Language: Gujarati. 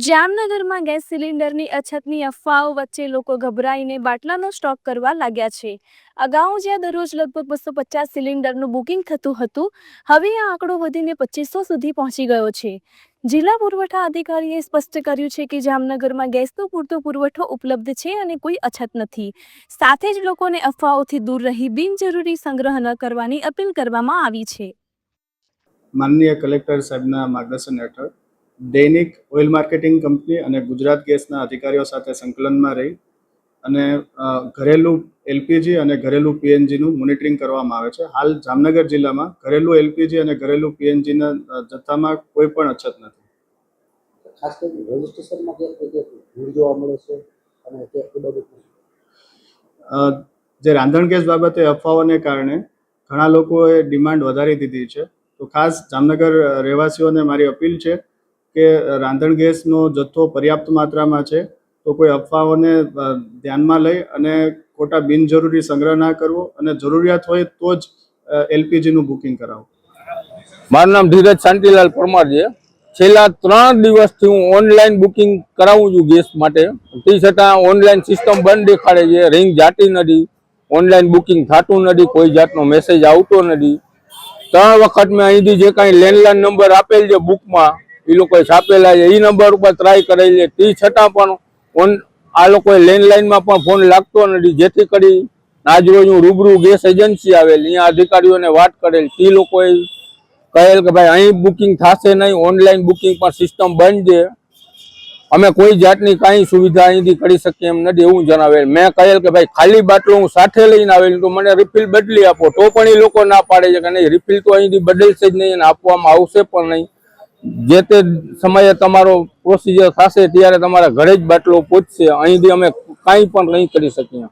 જામનગરમાં ગેસ સિલિન્ડરની અછતની અફવાઓ વચ્ચે લોકો ગભરાઈને બાટલાનો સ્ટોક કરવા લાગ્યા છે। અગાઉ જ્યાં દરરોજ લગભગ 250 સિલિન્ડરનું બુકિંગ થતું હતું, હવે આ આંકડો વધીને 2500 સુધી પહોંચી ગયો છે। જિલ્લા પુરવઠા અધિકારીએ સ્પષ્ટ કર્યું છે કે જામનગરમાં ગેસનો પૂરતો પુરવઠો ઉપલબ્ધ છે અને કોઈ અછત નથી। સાથે જ લોકોને અફવાઓથી દૂર રહી બિનજરૂરી સંગ્રહ ન કરવાની અપીલ કરવામાં આવી છે। માનનીય કલેક્ટર સાહેબના માર્ગદર્શન હેઠળ દૈનિક ઓઇલ માર્કેટિંગ કંપની અને ગુજરાત ગેસના અધિકારીઓ સાથે સંકલનમાં રહી અને ઘરેલું એલપીજી અને ઘરેલું પીએનજીનું મોનિટરિંગ કરવામાં આવે છે। હાલ જામનગર જિલ્લામાં ઘરેલું એલપીજી અને ઘરેલું પીએનજીના જથ્થામાં કોઈ પણ અછત નથી। ખાસ કરીને રજિસ્ટ્રેશનમાં ભીડ જોવા મળે છે અને તે જે રાંધણ ગેસ બાબતે અફવાઓને કારણે ઘણા લોકોએ ડિમાન્ડ વધારી દીધી છે। તો ખાસ જામનગર રહેવાસીઓને મારી અપીલ છે કે રાંધણ ગેસનો જથ્થો પર્યાપ્ત માત્રામાં છે, તો કોઈ અફવાઓને ધ્યાનમાં લઈ અને ખોટા બિનજરૂરી સંગ્રહ ના કરવો અને જરૂરિયાત હોય તો જ એલપીજીનું બુકિંગ કરાવવું। મારું નામ ધીરજ શાંતિલાલ પરમાર છે। છેલ્લા 3 દિવસથી હું ઓનલાઈન બુકિંગ કરાવું છું ગેસ માટે, તે છતાં ઓનલાઈન સિસ્ટમ બંધ દેખાડે છે, રિંગ જાતી નથી, ઓનલાઈન બુકિંગ થતું નથી, કોઈ જાતનો મેસેજ આવતો નથી। 3 વખત મેં અહીંથી જે કાંઈ લેન્ડલાઇન નંબર આપેલ છે બુકમાં, એ લોકોએ છાપેલા છે, એ નંબર ઉપર ટ્રાય કરેલી છે, તે છતાં પણ આ લોકોએ લેન્ડલાઇનમાં પણ ફોન લાગતો નથી। જેથી કરી આજરોજ હું રૂબરૂ ગેસ એજન્સી આવેલ, અહીંયા અધિકારીઓને વાત કરેલ, તે લોકોએ કહેલ કે ભાઈ અહીં બુકિંગ થશે નહીં, ઓનલાઈન બુકિંગ પણ સિસ્ટમ બંધ છે, અમે કોઈ જાતની કાંઈ સુવિધા અહીંથી કરી શકીએ એમ નથી એવું જણાવેલ। મેં કહેલ કે ભાઈ ખાલી બાટલો હું સાથે લઈને આવેલ તો મને રિફિલ બદલી આપો, તો પણ એ લોકો ના પાડે છે કે નહીં, રિફિલ તો અહીંથી બદલશે જ નહીં અને આપવામાં આવશે પણ નહીં। જે તે સમયે તમારો પ્રોસિજર થશે ત્યારે તમારા ઘરે જ બાટલો પહોંચશે, અહીંથી અમે કાંઈ પણ નહીં કરી શકીએ।